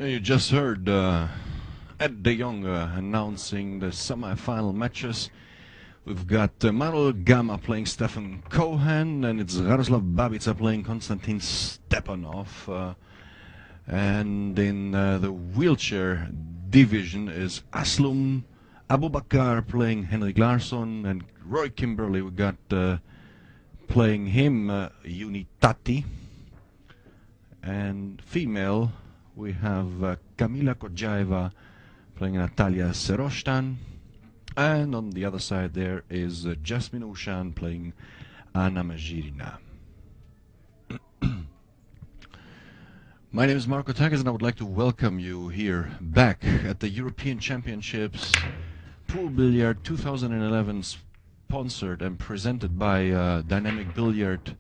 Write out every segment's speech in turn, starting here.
You just heard Ed de Jong announcing the semi-final matches. We've got Manuel Gama playing Stefan Cohen, and it's Radoslaw Babica playing Konstantin Stepanov. And in the wheelchair division is Aslum Abubakar playing Henrik Larsson, and Roy Kimberley we got playing him Unitati. And female we have Kamila Kodjaeva playing Natalia Serostan, and on the other side there is Jasmine Ushan playing Anna Majirina. My name is Marco Tagas, and I would like to welcome you here back at the European Championships Pool Billiard 2011, sponsored and presented by Dynamic Billiard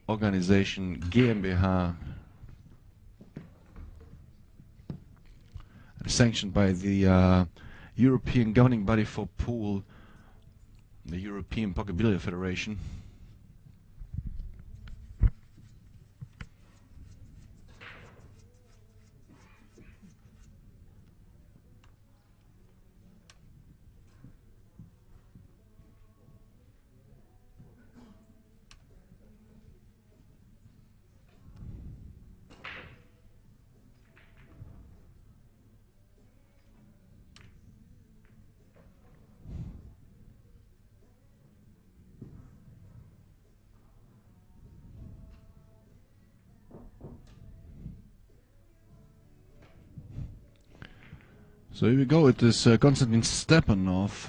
Organization GmbH, sanctioned by the European governing body for pool, the European Pocket Billiard Federation. So here we go. It is Konstantin Stepanov.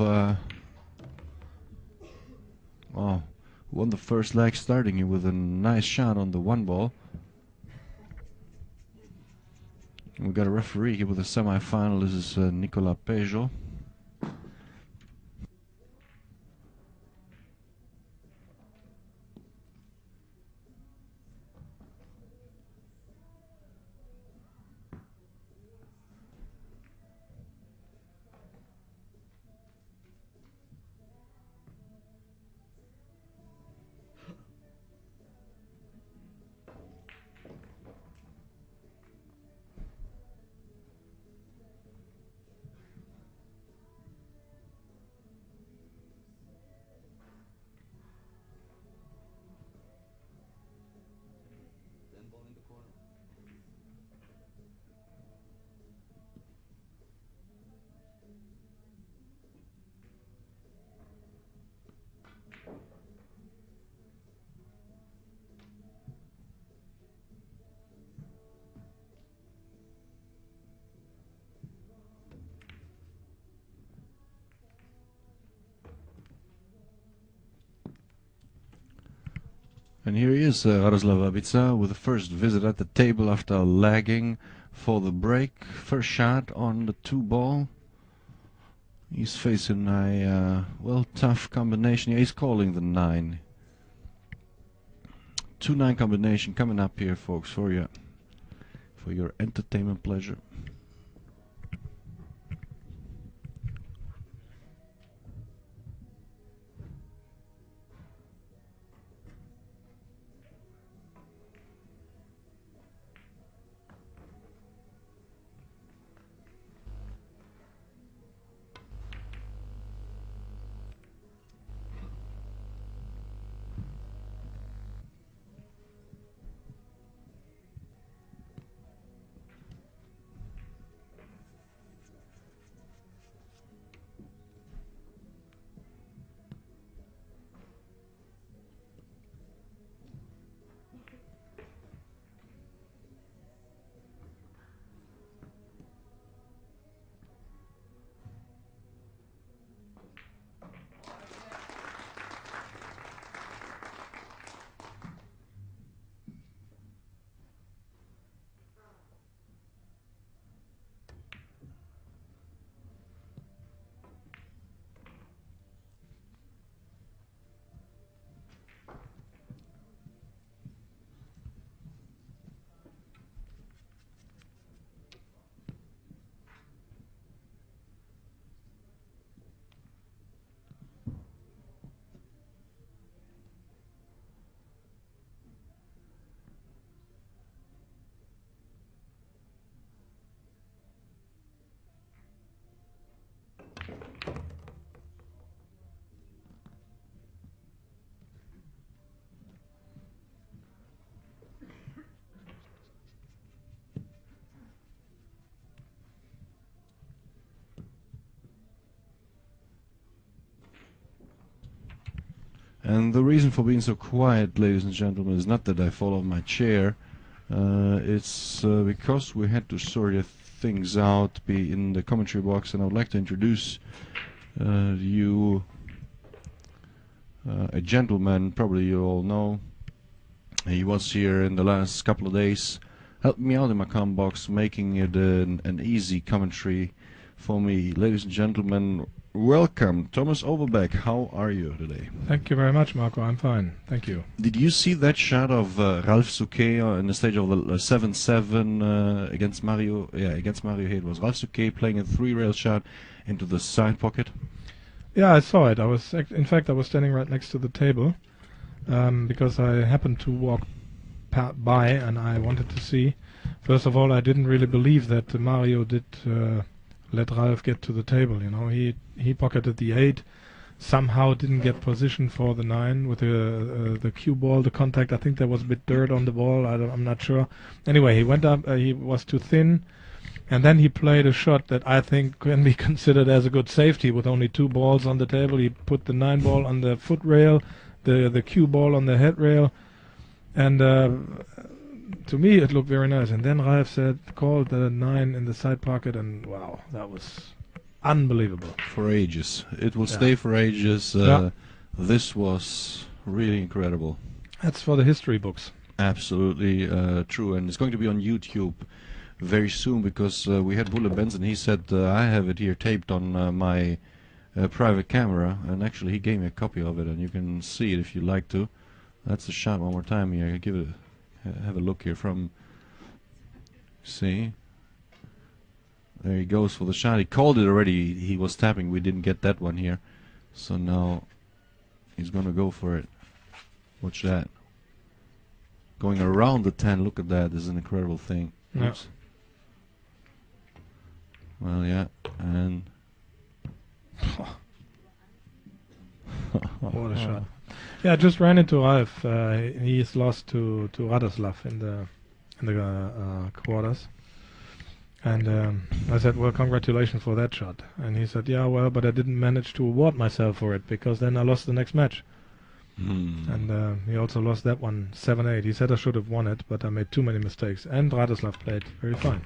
Who won the first leg, starting here with a nice shot on the one ball. And we got a referee here with the semi-final. This is Nicolas Peugeot. And here he is, Radoslaw Babica, with the first visit at the table after lagging for the break. First shot on the two ball. He's facing a, tough combination. Yeah, he's calling the 9. 2-9 combination coming up here, folks, for you, for your entertainment pleasure. And the reason for being so quiet, ladies and gentlemen, is not that I fall off my chair. It's because we had to sort of things out, be in the commentary box, and I would like to introduce you a gentleman, probably you all know. He was here in the last couple of days, helped me out in my comm box, making it an easy commentary for me. Ladies and gentlemen, welcome, Thomas Overbeck. How are you today? Thank you very much, Marco. I'm fine. Thank you. Did you see that shot of Ralf Souquet in the stage of the 7-7 against Mario? Yeah, against Mario. It was Ralf Souquet playing a 3-rail shot into the side pocket. Yeah, I saw it. In fact, I was standing right next to the table because I happened to walk by and I wanted to see. First of all, I didn't really believe that Mario did let Ralf get to the table. You know, he pocketed the 8, somehow didn't get position for the 9 with the cue ball, the contact. I think there was a bit dirt on the ball. I'm not sure. Anyway, he went up. He was too thin, and then he played a shot that I think can be considered as a good safety with only 2 balls on the table. He put the 9 ball on the foot rail, the cue ball on the head rail, and to me it looked very nice. And then Ralf called the 9 in the side pocket, and wow, that was unbelievable. For ages. It will stay for ages. This was really incredible. That's for the history books. Absolutely true, and it's going to be on YouTube very soon, because we had Bulle Benson. He said I have it here taped on my private camera, and actually he gave me a copy of it, and you can see it if you like to. That's the shot one more time here. Give it have a look here from. See, there he goes for the shot. He called it already. He was tapping. We didn't get that one here, so now he's gonna go for it. Watch that. Going around the 10. Look at that. This is an incredible thing. Yeah. Oops. Well, yeah, and what a shot. Yeah, I just ran into Ralf. He's lost to Radoslaw in the quarters. And I said, well, congratulations for that shot. And he said, yeah, well, but I didn't manage to award myself for it, because then I lost the next match. And he also lost that one 7-8. He said I should have won it, but I made too many mistakes. And Radoslaw played very fine.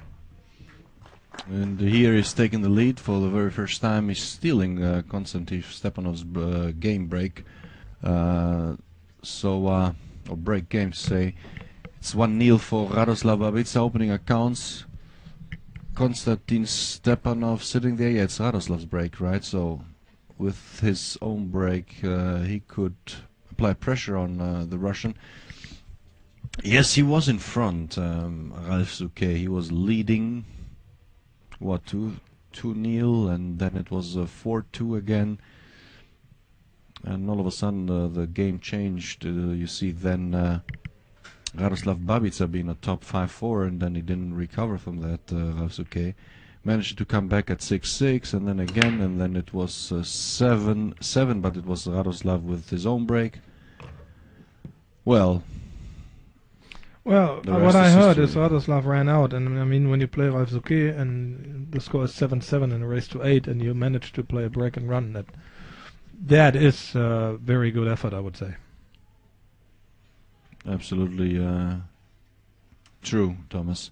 And here he's taking the lead for the very first time. He's stealing Konstantin Stepanov's game break. Or break game to say. It's 1-0 for Radoslaw Babica opening accounts. Konstantin Stepanov sitting there. Yeah, it's Radoslav's break, right? So with his own break, he could apply pressure on the Russian. Yes, he was in front, Ralf Souquet. He was leading, what, 2-0, and then it was 4-2 again. And all of a sudden the game changed. You see then Radoslaw Babica being a top 5-4, and then he didn't recover from that. Ralf Souquet managed to come back at 6-6, and then again, and then it was 7-7, but it was Radoslaw with his own break. Well, what I heard is Radoslaw ran out, and I mean, when you play Ralf Souquet and the score is 7-7 in a race to 8, and you manage to play a break and run, that is a very good effort, I would say. Absolutely true, Thomas.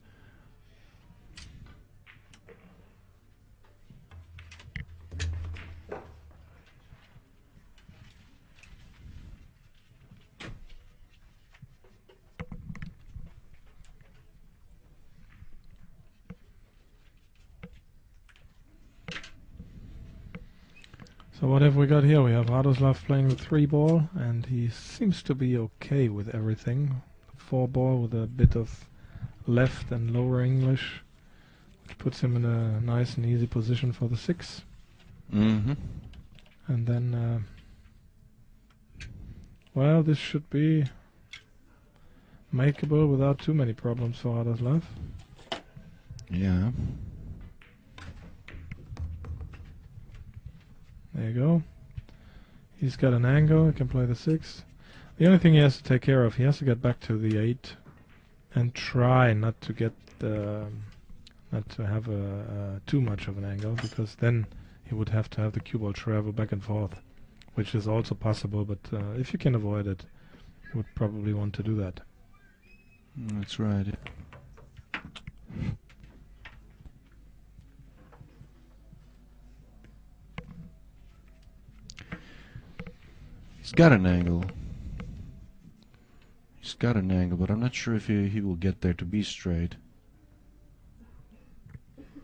So what have we got here? We have Radoslaw playing the 3 ball, and he seems to be okay with everything. 4 ball with a bit of left and lower English, which puts him in a nice and easy position for the 6. Mm-hmm. And then, well, this should be makeable without too many problems for Radoslaw. Yeah. There you go. He's got an angle. He can play the 6. The only thing he has to take care of, he has to get back to the 8 and try not to get not to have too much of an angle, because then he would have to have the cue ball travel back and forth which is also possible, but if you can avoid it, you would probably want to do that. That's right. He's got an angle. He's got an angle, but I'm not sure if he will get there to be straight.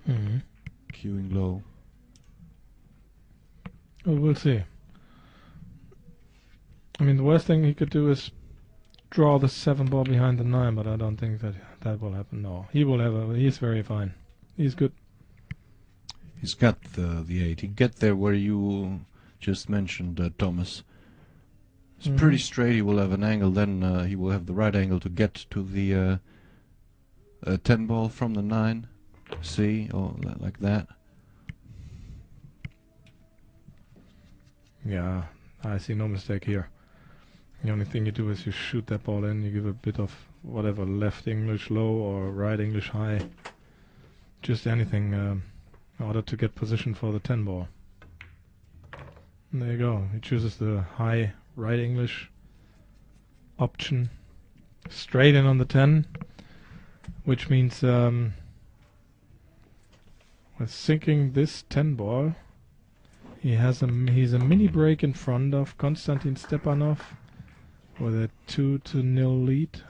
Queuing low. Well, we'll see. I mean, the worst thing he could do is draw the 7 ball behind the 9, but I don't think that will happen. No, he will have he's very fine. He's good. He's got the 8. He get there where you just mentioned, Thomas. It's pretty straight. He will have an angle. Then he will have the right angle to get to the 10 ball from the 9. See, or like that. Yeah, I see no mistake here. The only thing you do is you shoot that ball in, you give a bit of whatever, left English low or right English high. Just anything in order to get position for the 10 ball. And there you go. He chooses the high right English option. Straight in on the 10. Which means we're sinking this 10 ball. He's a mini break in front of Konstantin Stepanov with a 2-0 lead.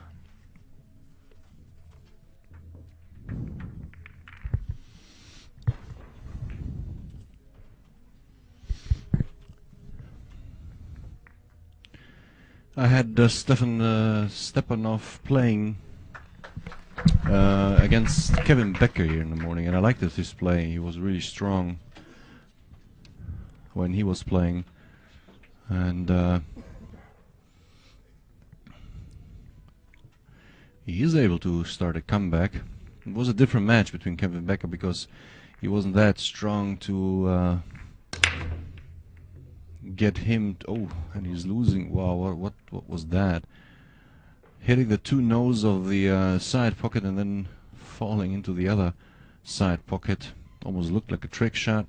I had Stepanov playing against Kevin Becker here in the morning, and I liked his play. He was really strong when he was playing, and he is able to start a comeback. It was a different match between Kevin Becker because he wasn't that strong to get him. Oh, and he's losing. Wow, what was that? Hitting the 2 nose of the side pocket and then falling into the other side pocket. Almost looked like a trick shot.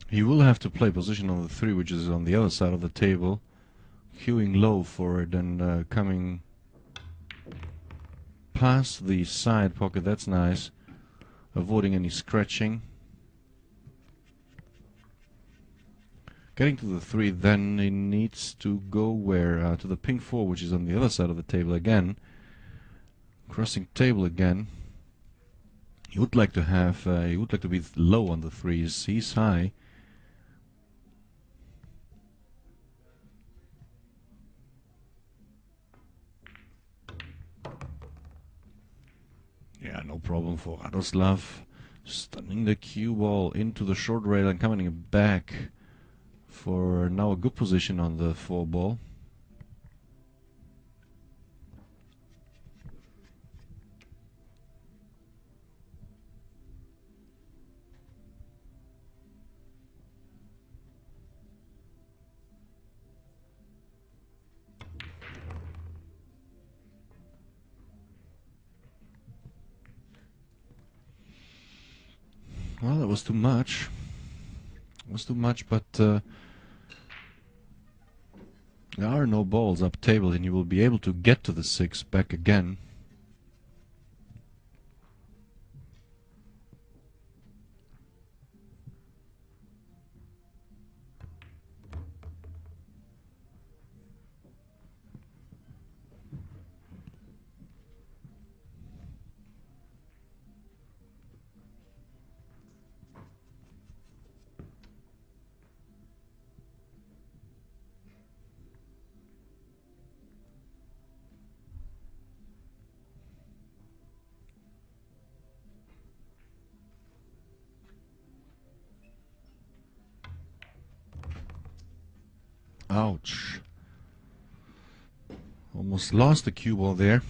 He will have to play position on the 3, which is on the other side of the table, queuing low for it and coming past the side pocket. That's nice. Avoiding any scratching. Getting to the 3, then he needs to go where? To the pink 4, which is on the other side of the table again. Crossing table again. He would like to have. He would like to be low on the 3s. He's high. Yeah, no problem for Radoslaw. Stunning the cue ball into the short rail and coming back for now a good position on the 4 ball. Well, it was too much. It was too much, but there are no balls up table, and you will be able to get to the 6 back again. Ouch. Almost lost the cue ball there.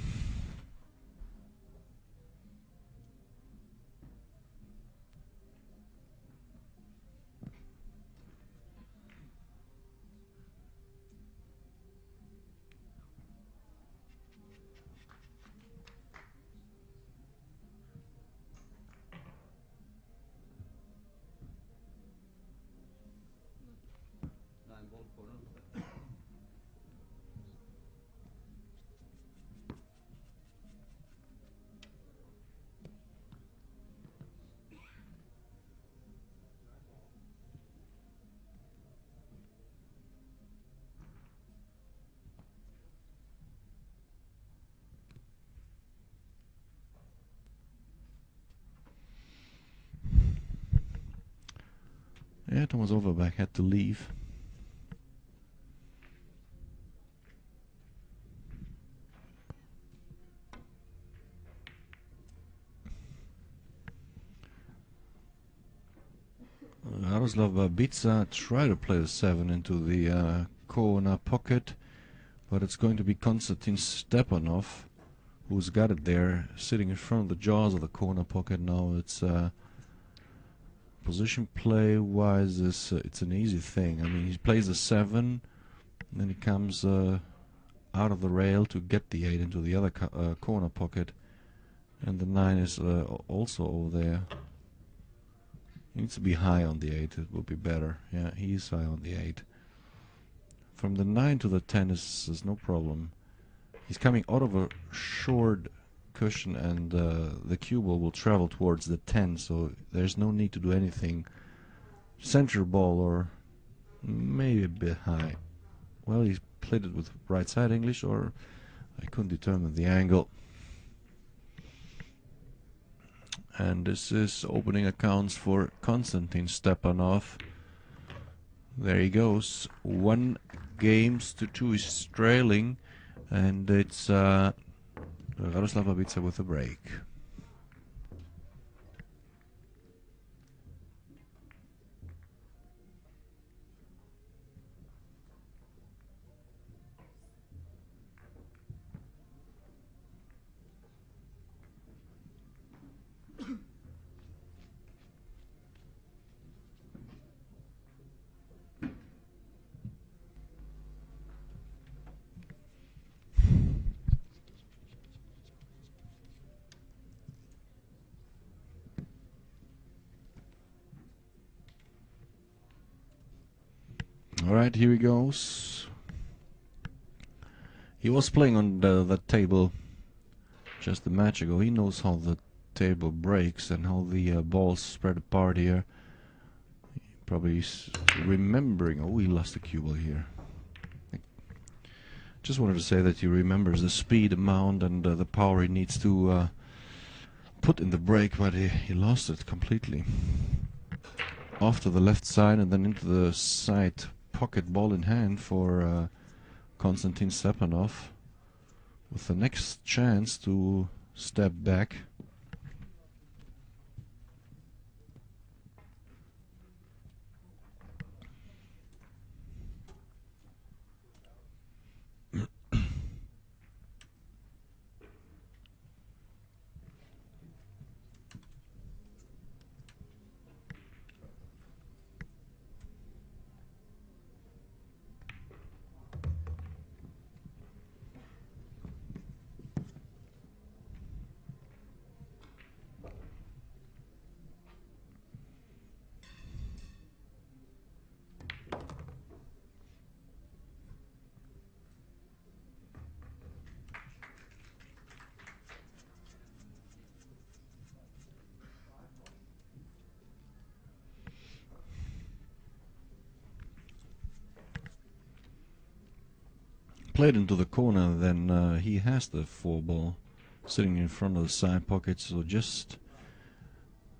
Yeah, Thomas Overbeck had to leave. Radoslaw Babica tried to play the 7 into the corner pocket, but it's going to be Konstantin Stepanov who's got it there, sitting in front of the jaws of the corner pocket. Now it's position play wise, it's an easy thing. I mean, he plays the 7, and then he comes out of the rail to get the 8 into the other corner pocket, and the 9 is also over there. He needs to be high on the 8, it would be better. Yeah, he's high on the 8. From the 9 to the 10 is no problem. He's coming out of a short cushion, and the cue ball will travel towards the 10, so there's no need to do anything center ball or maybe a bit high. Well, he played it with right side English, or I couldn't determine the angle. And this is opening accounts for Konstantin Stepanov. There he goes. 1 games to 2 is trailing, and it's Radoslaw Babica with a break. Alright, here he goes. He was playing on the table just a match ago. He knows how the table breaks and how the balls spread apart here. Probably remembering. Oh, he lost the cue ball here. Just wanted to say that he remembers the speed, amount, and the power he needs to put in the break, but he lost it completely. Off to the left side and then into the side pocket, ball in hand for Konstantin Stepanov, with the next chance to step back. Played into the corner, then he has the 4 ball sitting in front of the side pocket, so just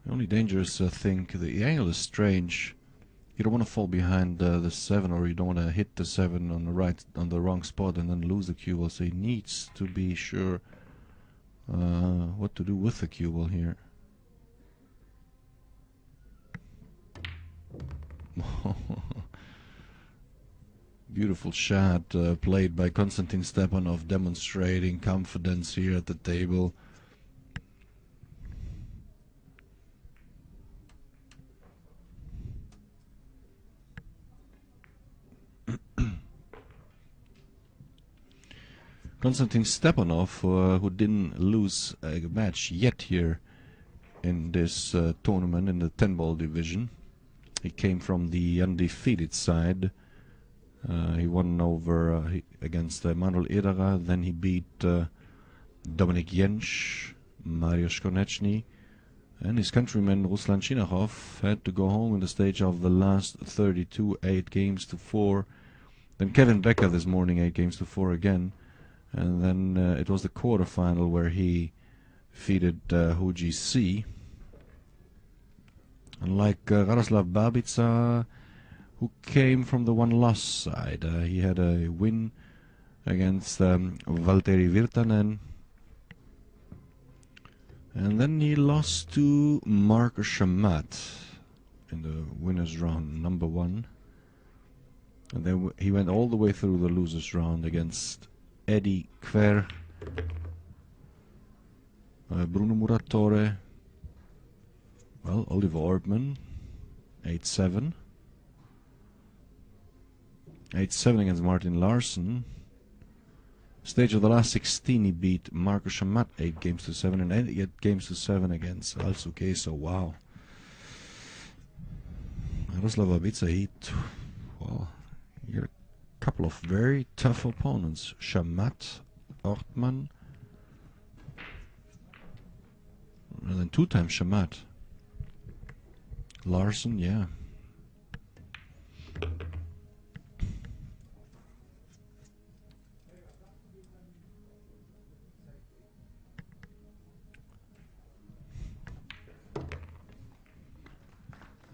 the only dangerous thing, the angle is strange. You don't want to fall behind the 7, or you don't want to hit the 7 on the wrong spot and then lose the cue ball, so he needs to be sure what to do with the cue ball here. Beautiful shot played by Konstantin Stepanov, demonstrating confidence here at the table. Konstantin Stepanov, who didn't lose a match yet here in this tournament in the 10-ball division. He came from the undefeated side. He won over against Manuel Ederer, then he beat Dominik Jentsch, Mariusz Konechny, and his countryman Ruslan Chinakhov had to go home in the stage of the last 32, 8-4. Then Kevin Becker this morning, 8-4 again. And then it was the quarterfinal where he defeated Hu Ji. Unlike Radoslaw Babica, who came from the one-loss side. He had a win against Valtteri Virtanen. And then he lost to Marcus Chamat in the winner's round, number 1. And then he went all the way through the loser's round against Eddie Kver, Bruno Muratore, well, Oliver Ortmann, 8-7. 8-7 against Martin Larsson. Stage of the last 16, he beat Marcus Chamat 8-7 and 8-7 against Alsuke. So wow, Radoslaw Babica, well, he had a couple of very tough opponents: Chamat, Ortmann, and then 2 times Chamat. Larsson, yeah.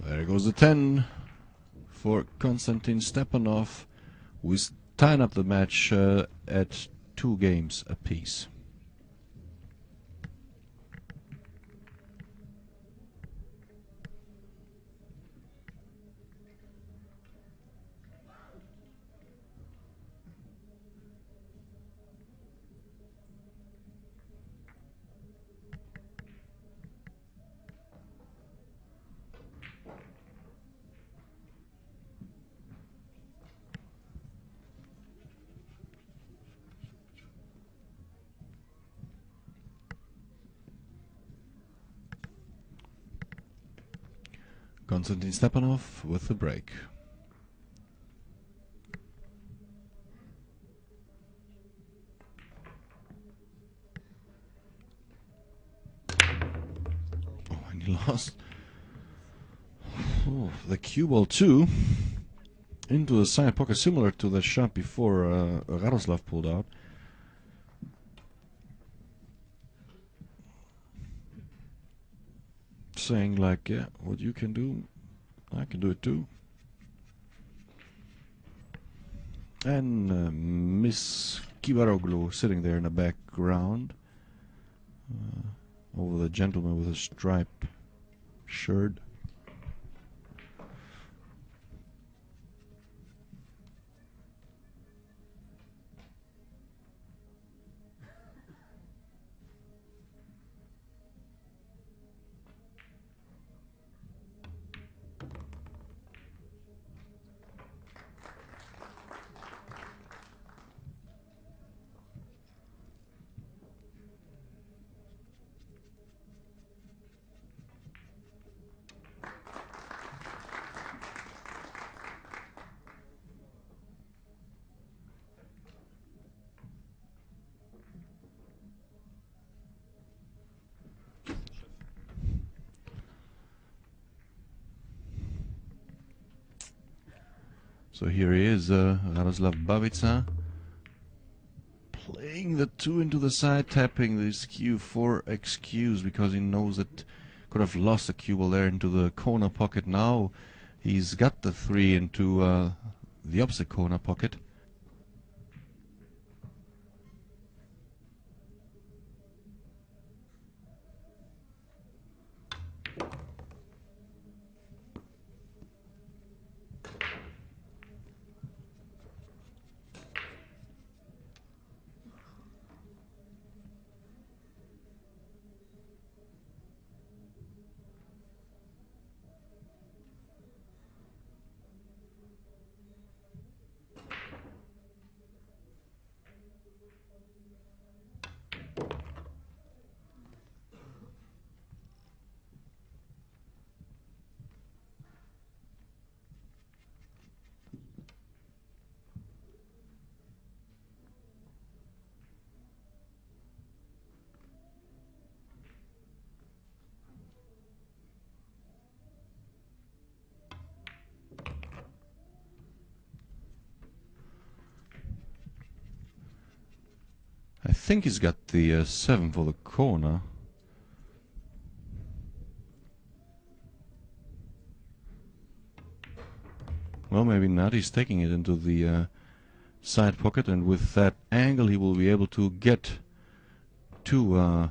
There goes the 10 for Konstantin Stepanov, who is tying up the match at 2 games apiece. Konstantin Stepanov with the break. Oh, and he lost the cue ball 2 into the side pocket, similar to the shot before Radoslaw pulled out. Saying like, yeah, what you can do, I can do it too. And Miss Kibaroglu sitting there in the background, over the gentleman with a striped shirt. So here he is, Radoslaw Babica, playing the 2 into the side, tapping this cue for excuse because he knows that could have lost the cue ball there into the corner pocket. Now he's got the 3 into the opposite corner pocket. think he's got the 7 for the corner. Well, maybe not. He's taking it into the side pocket, and with that angle he will be able to get to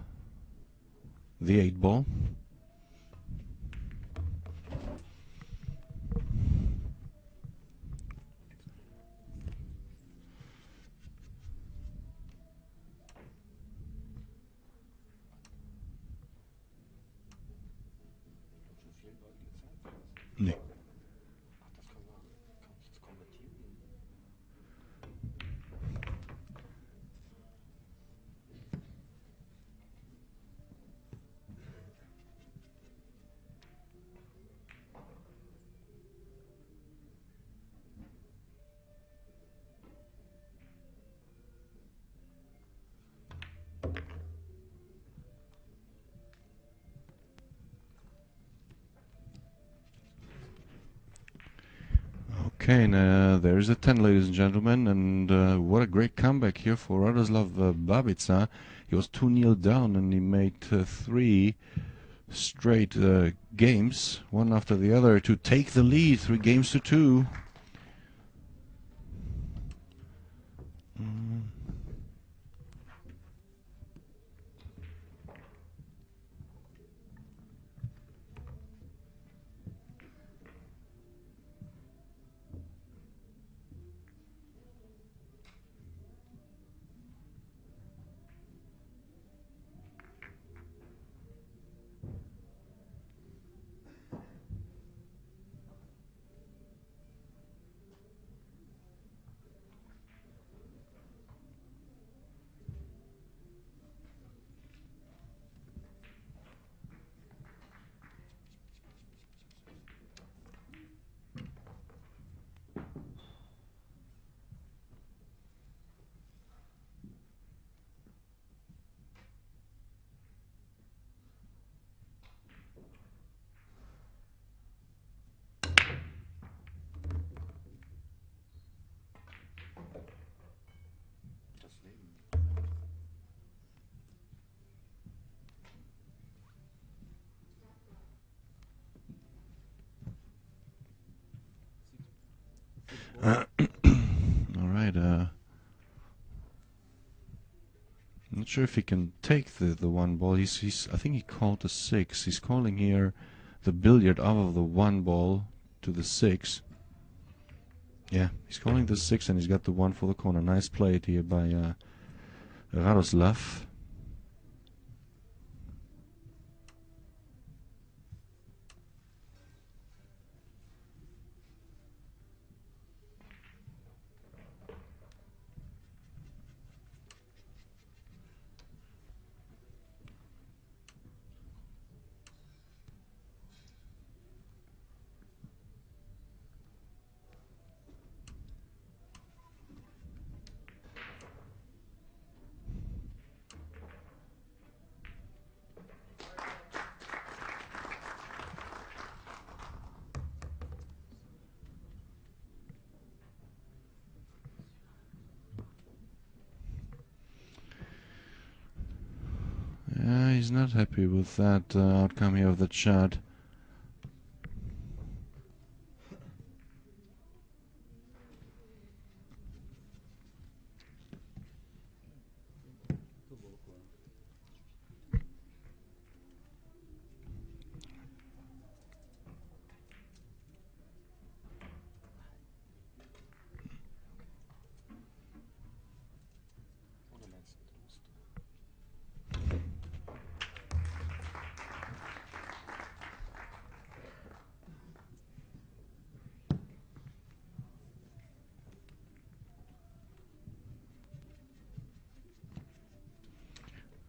the 8 ball. Nee. Okay, now there's a 10, ladies and gentlemen, and what a great comeback here for Radoslaw Babica. He was 2-0 down and he made 3 straight games, one after the other, to take the lead, 3 games to 2. Alright, I'm not sure if he can take the 1 ball. He's I think he called the 6. He's calling here the billiard out of the 1 ball to the 6. Yeah, he's calling the 6 and he's got the 1 for the corner. Nice play here by Radoslaw. Yeah, he's not happy with that outcome here of the shot.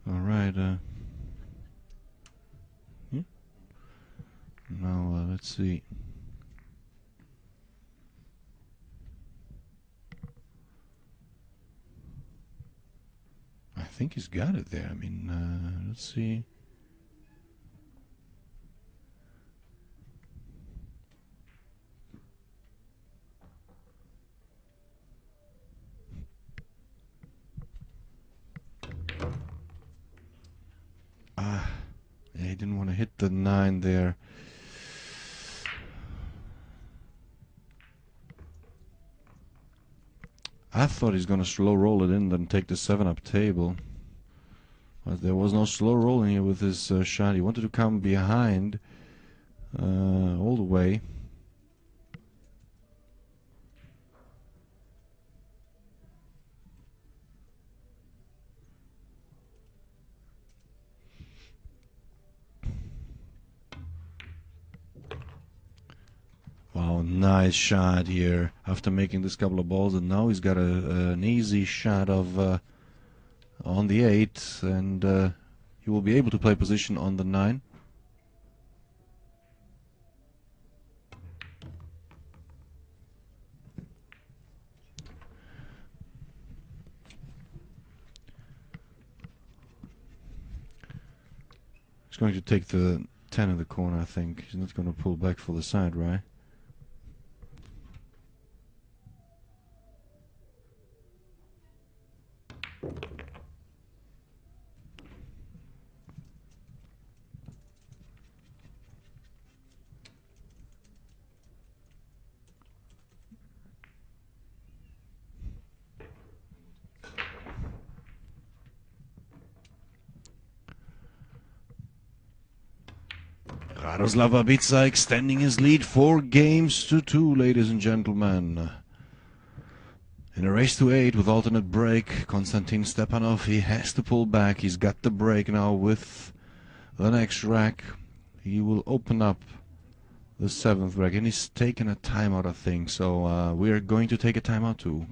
Alright, now let's see. I think he's got it there. I mean, let's see. Yeah, he didn't want to hit the 9 there. I thought he's gonna slow roll it in, then take the 7-up table. But there was no slow rolling here with his shot. He wanted to come behind all the way. Wow, nice shot here after making this couple of balls, and now he's got an easy shot of on the 8, and he will be able to play position on the 9. He's going to take the 10 in the corner, I think. He's not going to pull back for the side, right? Radoslaw Babica extending his lead 4-2, ladies and gentlemen. In a race to 8 with alternate break, Konstantin Stepanov, he has to pull back. He's got the break now with the next rack. He will open up the 7th rack, and he's taken a timeout, I think. So we are going to take a timeout too.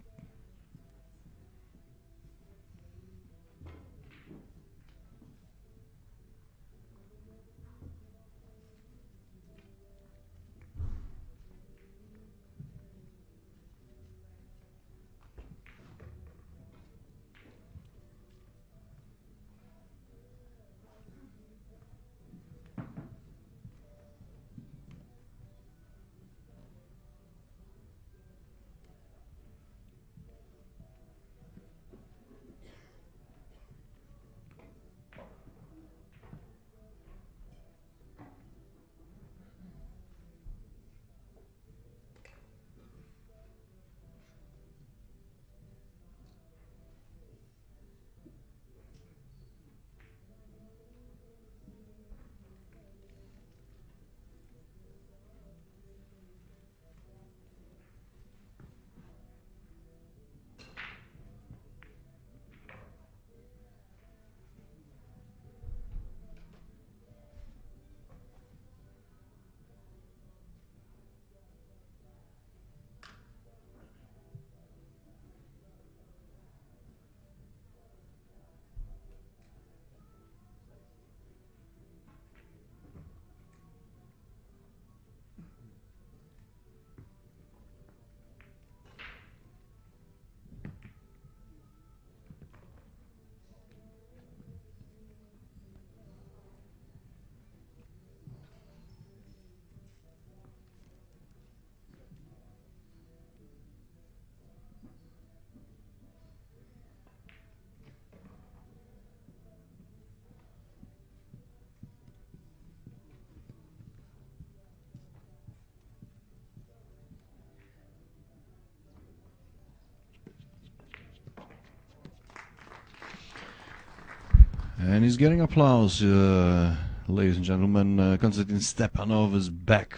And he's getting applause, ladies and gentlemen. Konstantin Stepanov is back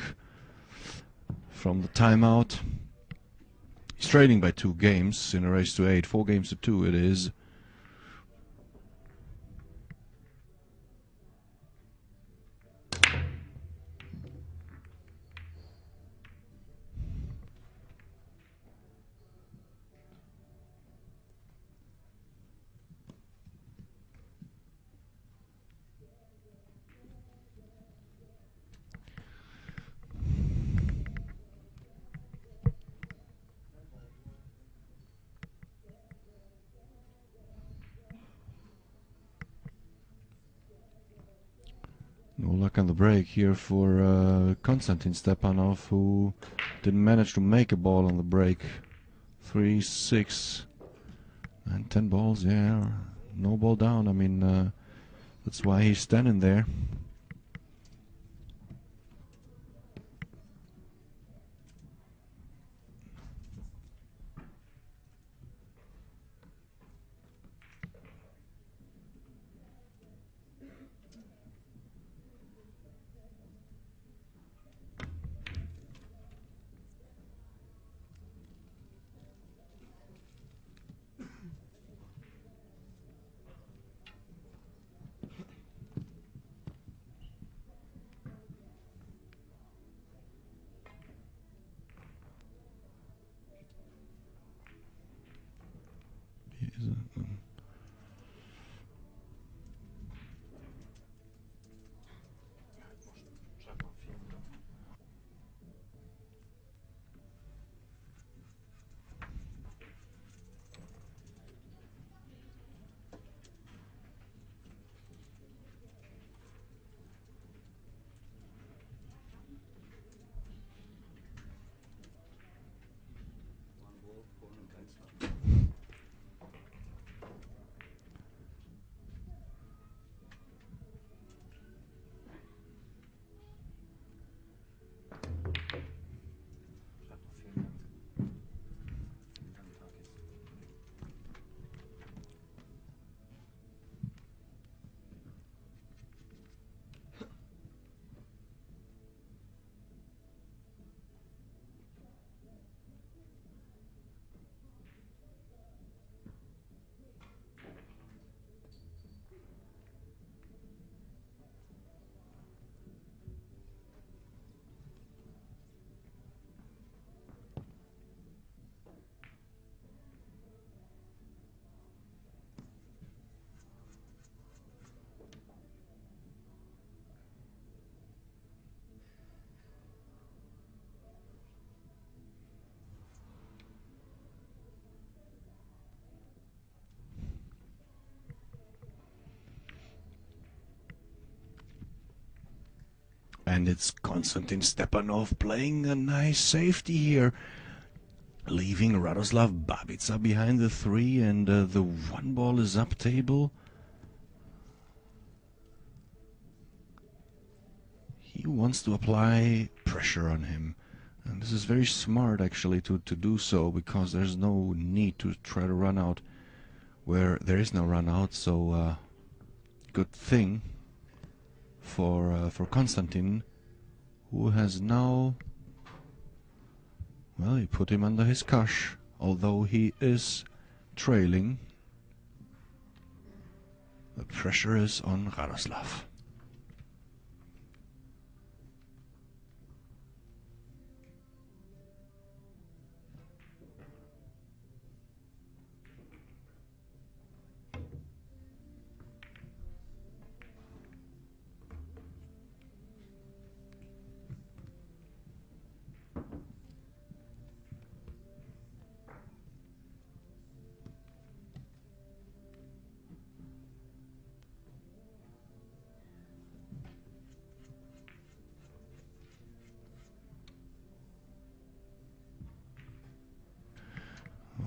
from the timeout. He's trailing by 2 games in a race to 8. 4-2 it is. No luck on the break here for Konstantin Stepanov, who didn't manage to make a ball on the break. 3, 6, and 10 balls, yeah. No ball down. I mean, that's why he's standing there. And it's Konstantin Stepanov playing a nice safety here, leaving Radoslaw Babica behind the 3, and the 1 ball is up table. He wants to apply pressure on him, and this is very smart actually to do so, because there's no need to try to run out where there is no run out. So good thing for Konstantin, who has now, well, he put him under his cosh, although he is trailing. The pressure is on Radoslaw.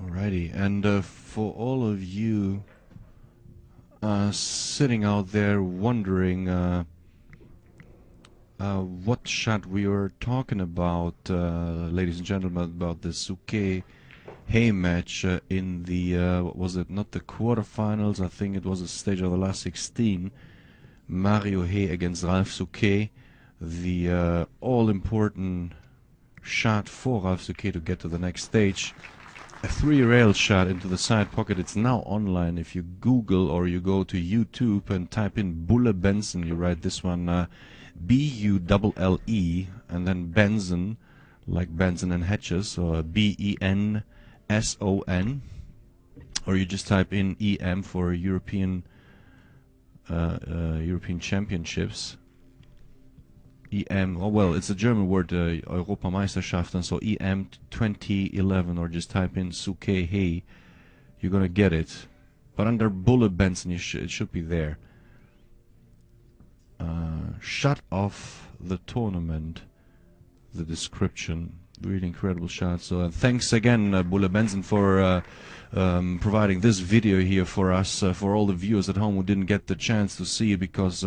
Alrighty, and for all of you sitting out there wondering what shot we were talking about, ladies and gentlemen, about the Suke Hay match in the, what was it, not the quarterfinals, I think it was a stage of the last 16, Mario Hay against Ralph Suke, the all-important shot for Ralph Suke to get to the next stage. A 3-rail shot into the side pocket. It's now online. If you Google or you go to YouTube and type in Bulle Benson, you write this one B-U-L-L-E and then Benson, like Benson and Hedges, or B-E-N-S-O-N, or you just type in EM for European Championships. EM, oh well, it's a German word, Europameisterschaften, so EM 2011, or just type in Suke Hay, you're gonna get it. But under Bulle Benson, it should be there. Shot of the tournament, the description, really incredible shot. So thanks again, Bulle Benson, for providing this video here for us, for all the viewers at home who didn't get the chance to see it because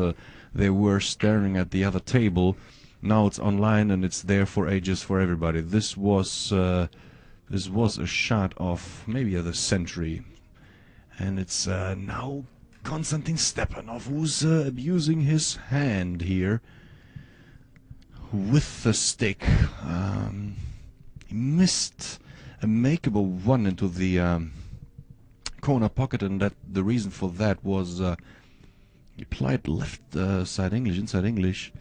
they were staring at the other table. Now it's online and it's there for ages for everybody. This was a shot of maybe of the century, and it's now Konstantin Stepanov who's abusing his hand here with the stick. He missed a makeable 1 into the corner pocket, and that the reason for that was he applied left side English, inside English.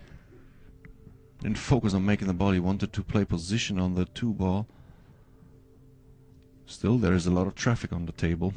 Didn't focus on making the ball. He wanted to play position on the 2 ball. Still, there is a lot of traffic on the table.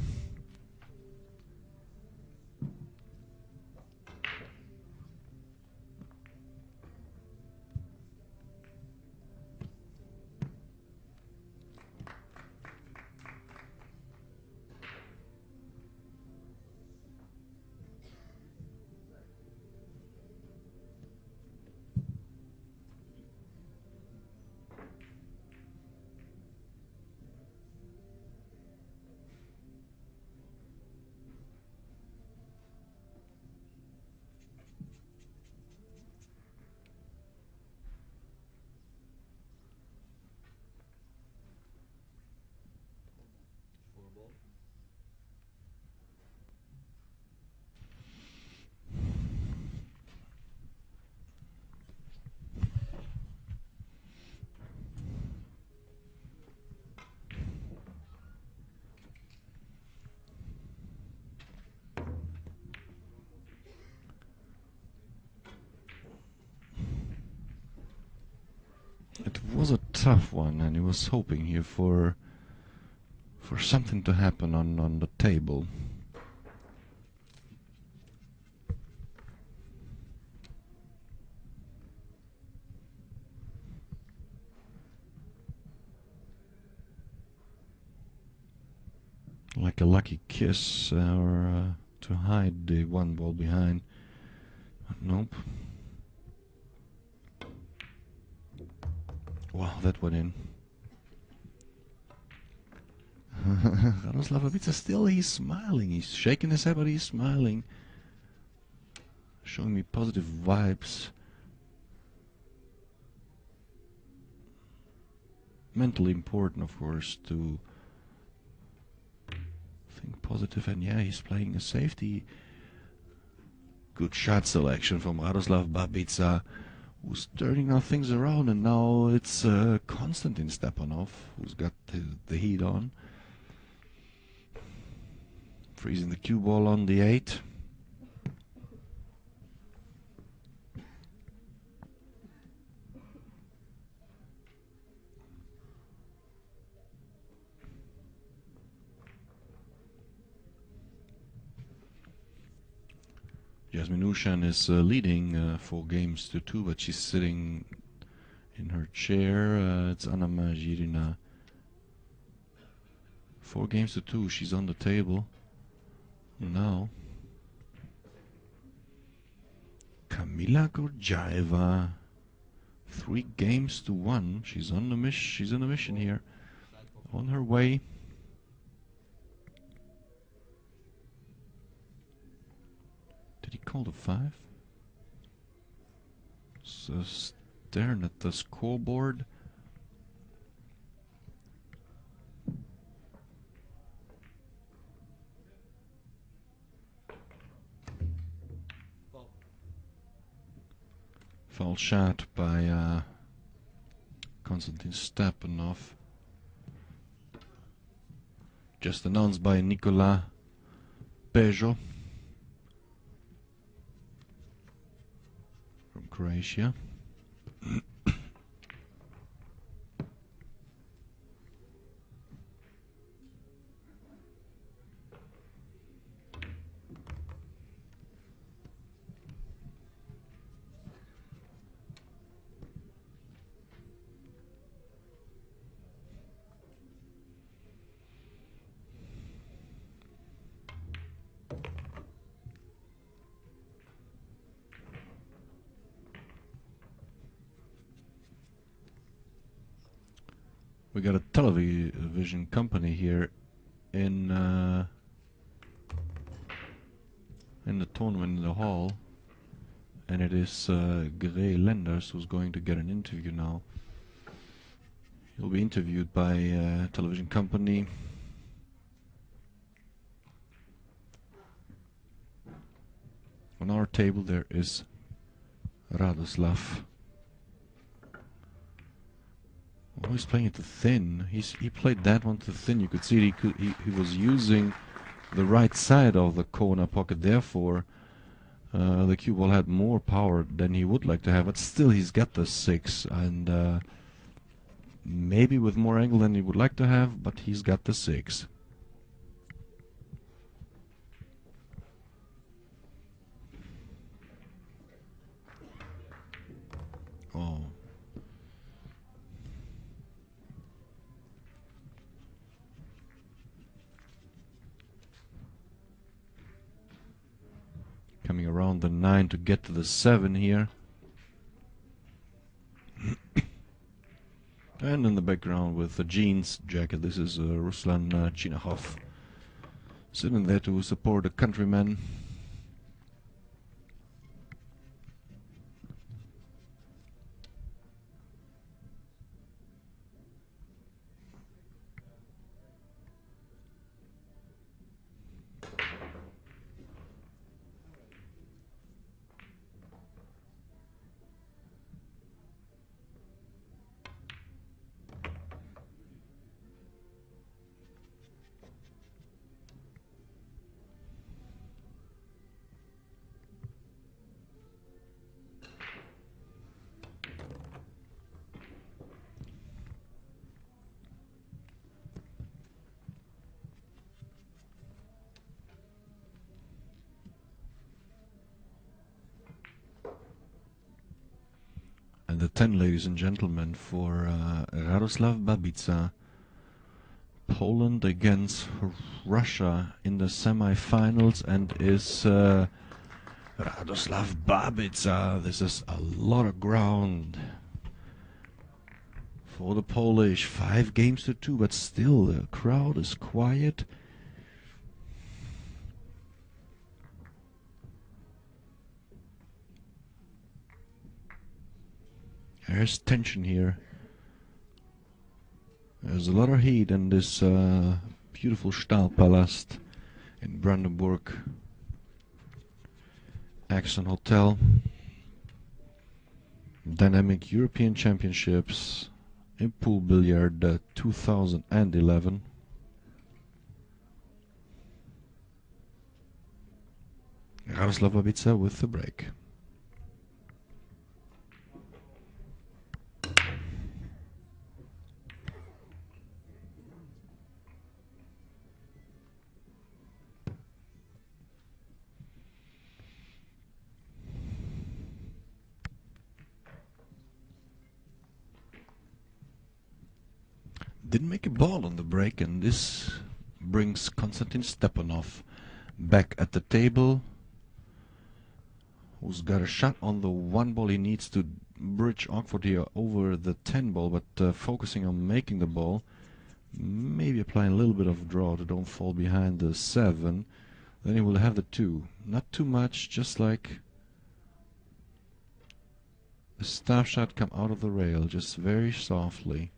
It was a tough one, and he was hoping here for something to happen on the table. Like a lucky kiss, or to hide the 1 ball behind. But nope. wow, that went in. Radoslaw Babica still, he's smiling. He's shaking his head, but he's smiling. Showing me positive vibes. Mentally important, of course, to think positive. And yeah, he's playing a safety. Good shot selection from Radoslaw Babica, who's turning now things around. And now it's Konstantin Stepanov who's got the heat on. Freezing the cue ball on the 8. Jasmine Ushan is leading 4-2, but she's sitting in her chair. It's Anna Majirina. 4-2, she's on the table. Now, Kamila Gorjaeva, 3-1. She's on the she's on a mission here, on her way. Did he call the 5? So staring at the scoreboard. Foul shot by Konstantin Stepanov. Just announced by Nicola Peugeot from Croatia. We got a television company here in the tournament in the hall, and it is Gray Lenders who's going to get an interview now. He'll be interviewed by a television company. On our table there is Radoslaw. Oh, he's playing it to thin. He played that one to thin. You could see he was using the right side of the corner pocket. Therefore, the cue ball had more power than he would like to have. But still, he's got the 6, and maybe with more angle than he would like to have. But he's got the 6. Oh. Coming around the 9 to get to the 7 here. And in the background with the jeans jacket, this is Ruslan Chinahov, sitting there to support a countryman. And the 10, ladies and gentlemen, for Radoslaw Babica. Poland against Russia in the semi-finals, and is Radoslaw Babica. This is a lot of ground for the Polish. 5-2, but still the crowd is quiet. There's tension here. There's a lot of heat in this beautiful Stahlpalast in Brandenburg. Axon Hotel. Dynamic European Championships in pool billiard 2011. Radoslaw Babica with the break. Didn't make a ball on the break, and this brings Konstantin Stepanov back at the table, who's got a shot on the 1 ball. He needs to bridge awkward here over the 10 ball, but focusing on making the ball, maybe applying a little bit of draw to don't fall behind the 7. Then he will have the 2. Not too much, just like a staff shot come out of the rail, just very softly.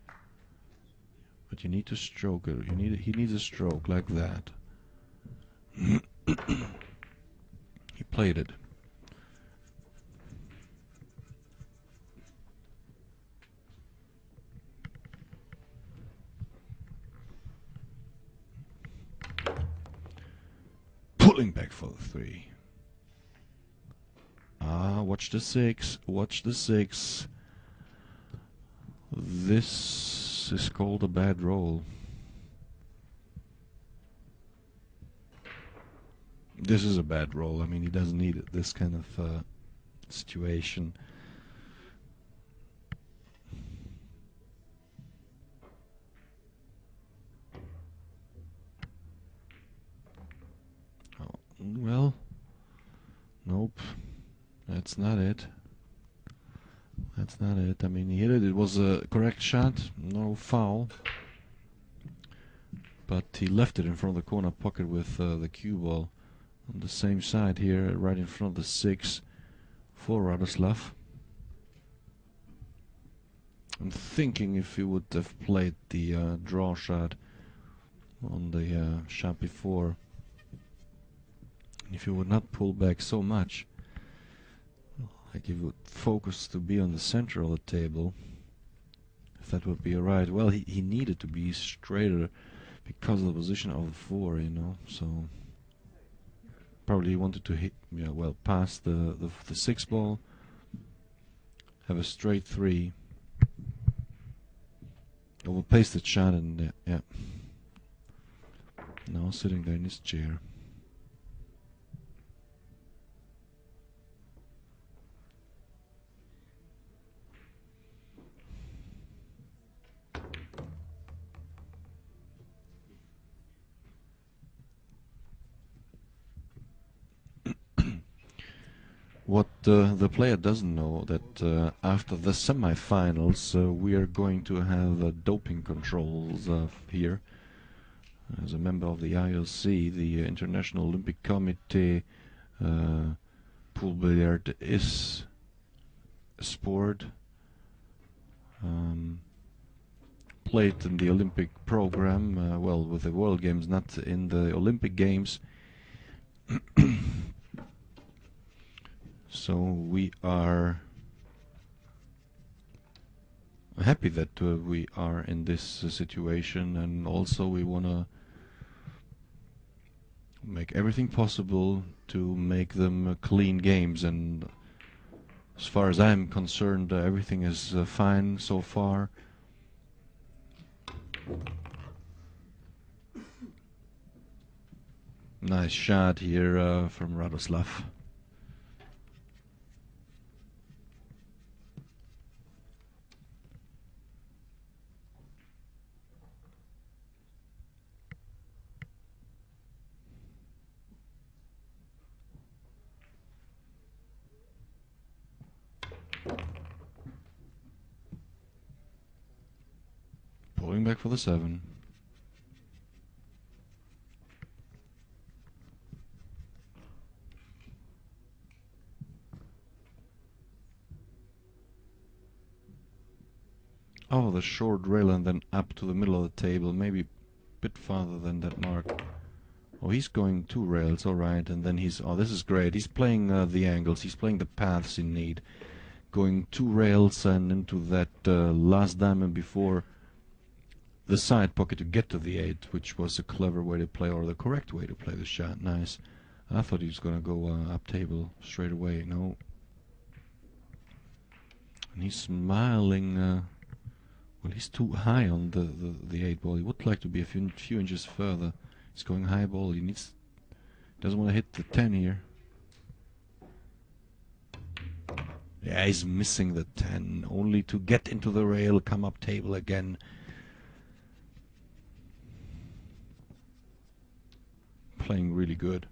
But you need to stroke it. He needs a stroke like that. He played it. Pulling back for the 3. Watch the 6. Watch the 6. This is called a bad roll. This is a bad roll. I mean, he doesn't need it, this kind of situation. Oh, well, nope. That's not it. That's not it. I mean, he hit it. It was a correct shot. No foul. But he left it in front of the corner pocket with the cue ball on the same side here, right in front of the 6 for Radoslaw. I'm thinking if he would have played the draw shot on the shot before, if he would not pull back so much, like he would focus to be on the center of the table, if that would be alright. Well, he needed to be straighter because of the position of the 4, you know, so probably he wanted to hit, yeah, well, pass the 6 ball, have a straight 3, over-pasted shot, and yeah, now sitting there in his chair. What the player doesn't know, that after the semifinals we are going to have doping controls here. As a member of the IOC, the International Olympic Committee, pool billiard is a sport played in the Olympic program, well, with the World Games, not in the Olympic Games. So we are happy that we are in this situation, and also we want to make everything possible to make them clean games. And as far as I'm concerned, everything is fine so far. Nice shot here from Radoslaw. going back for the 7. Oh, the short rail and then up to the middle of the table, maybe a bit farther than that mark. Oh, he's going 2 rails, alright, and then he's... Oh, this is great. He's playing the angles, he's playing the paths in need. Going 2 rails and into that last diamond before the side pocket to get to the 8, which was a clever way to play, or the correct way to play the shot. Nice. I thought he was going to go up table straight away. No. And he's smiling... well, he's too high on the 8 ball. He would like to be a few inches further. He's going high ball. He doesn't want to hit the 10 here. Yeah, he's missing the 10, only to get into the rail, come up table again. Playing really good.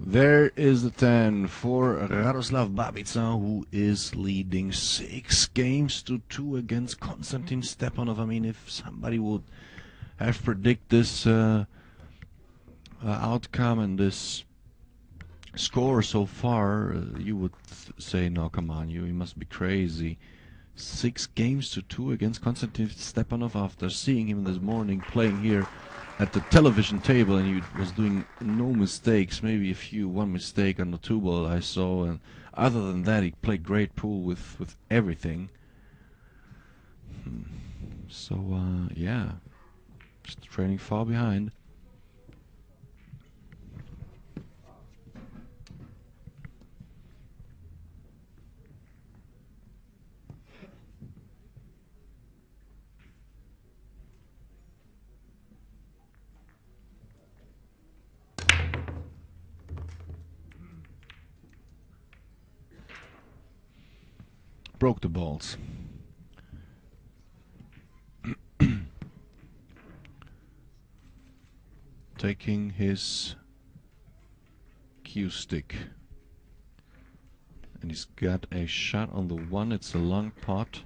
There is the 10 for Radoslaw Babica, who is leading 6 games to 2 against Konstantin Stepanov. I mean, if somebody would have predicted this outcome and this score so far, you would say, no, come on, you must be crazy. 6 games to 2 against Konstantin Stepanov after seeing him this morning playing here at the television table, and he was doing no mistakes, maybe one mistake on the 2 ball I saw, and other than that he played great pool with everything. So yeah, just trailing far behind. Broke the balls. Taking his cue stick. And he's got a shot on the 1. It's a long pot.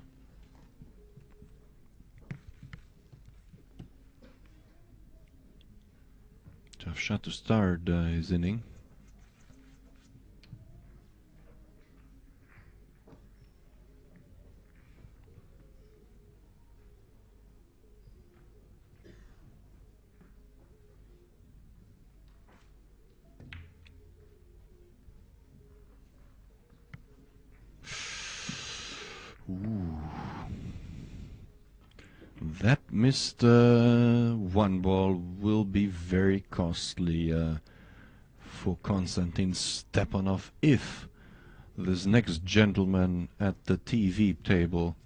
Tough shot to start his inning. Ooh. That missed 1 ball will be very costly for Konstantin Stepanov if this next gentleman at the TV table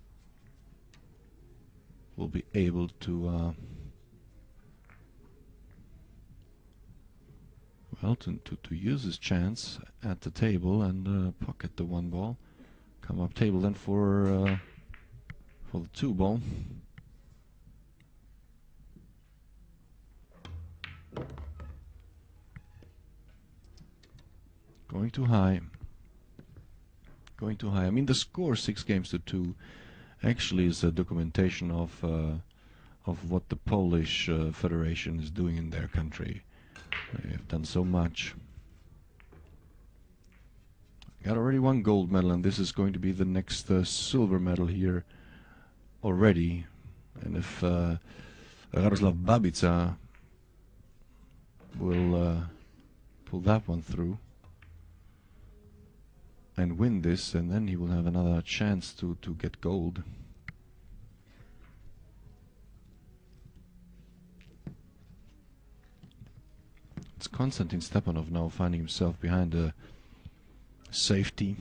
will be able to well, to use his chance at the table and pocket the 1 ball. Come up table then for the 2 ball. Going too high. Going too high. I mean, the score 6 games to 2 actually is a documentation of what the Polish Federation is doing in their country. They have done so much. Got already 1 gold medal, and this is going to be the next silver medal here already. And if Radoslaw Babica will pull that one through and win this, and then he will have another chance to get gold. It's Konstantin Stepanov now finding himself behind a safety.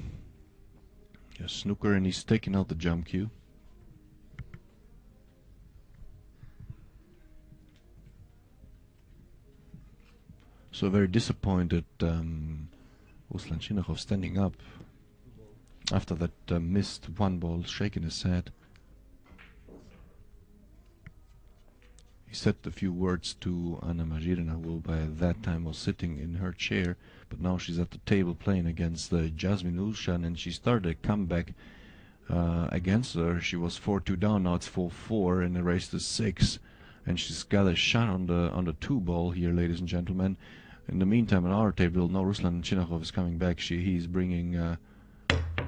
Snooker, and he's taking out the jump cue. So very disappointed, Ruslan Chinakhov standing up after that missed one ball, shaking his head. He said a few words to Anna Majirina, who by that time was sitting in her chair, but now she's at the table playing against Jasmine Ulshan, and she started a comeback against her. She was 4-2 down, now it's 4-4 in the race to 6, and she's got a shot on the 2 ball here, ladies and gentlemen. In the meantime, on our table, now Ruslan Chinakhov is coming back. He's bringing.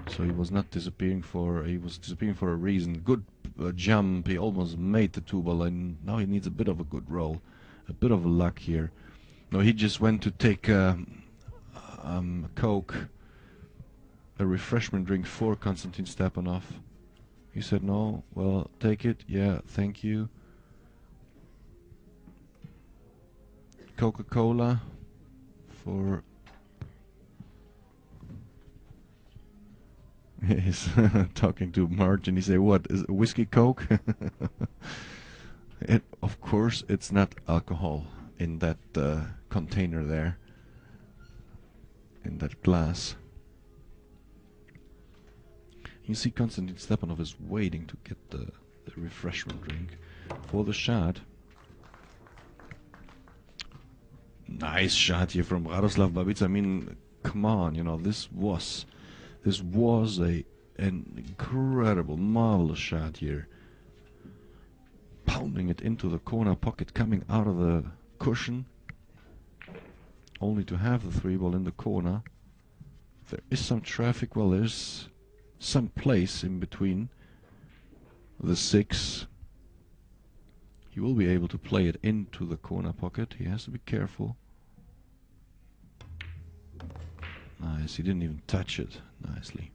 So he was not disappearing for. He was disappearing for a reason. Good jump. He almost made the 2 ball, and now he needs a bit of a good roll, a bit of luck here. No, he just went to take Coke, a refreshment drink for Konstantin Stepanov. He said no. Well, take it. Yeah, thank you. Coca-Cola for. He's talking to Martin. He say, "What is whiskey Coke?" Of course, it's not alcohol in that container there, in that glass. You see, Konstantin Stepanov is waiting to get the refreshment drink for the shot. Nice shot here from Radoslaw Babica. I mean, come on, you know, this was an incredible, marvelous shot here. Pounding it into the corner pocket, coming out of the cushion, only to have the 3 ball in the corner. There is some traffic. Well, there's some place in between the 6. He will be able to play it into the corner pocket. He has to be careful. Nice, he didn't even touch it. Nicely.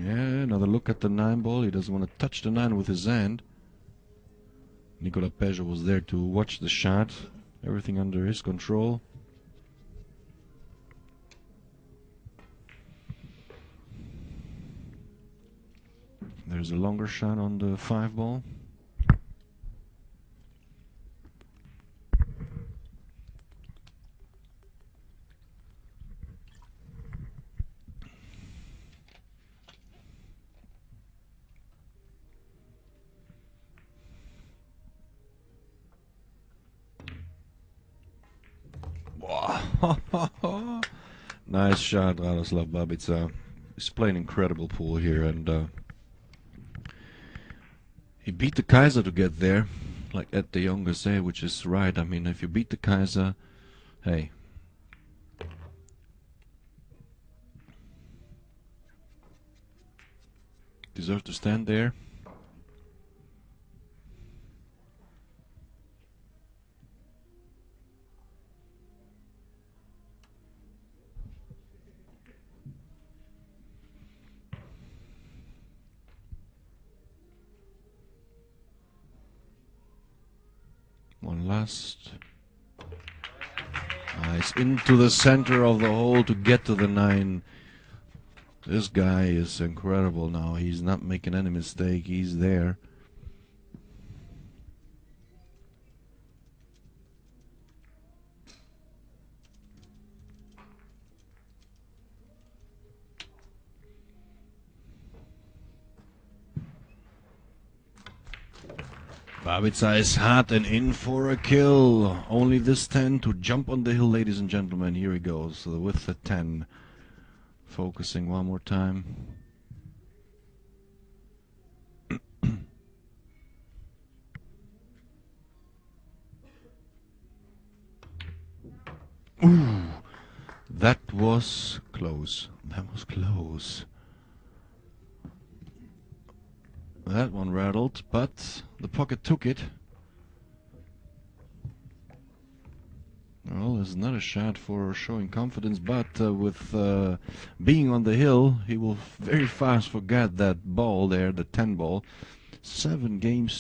Yeah, another look at the 9 ball. He doesn't want to touch the 9 with his hand. Nicola Peugeot was there to watch the shot. Everything under his control. There's a longer shot on the 5 ball. Nice shot, Radoslaw Babica. He's playing incredible pool here, and he beat the Kaiser to get there, like Ed de Jonge say, which is right. I mean, if you beat the Kaiser, hey. Deserve to stand there. One last. Nice. Into the center of the hole to get to the 9. This guy is incredible now. He's not making any mistake. He's there. Babica is hot and in for a kill. Only this 10 to jump on the hill, ladies and gentlemen. Here he goes with the 10. Focusing one more time. Ooh, that was close. That was close. That one rattled, but the pocket took it. Well, there's another shot for showing confidence, but with being on the hill, he will very fast forget that ball there, the 10 ball. 7 games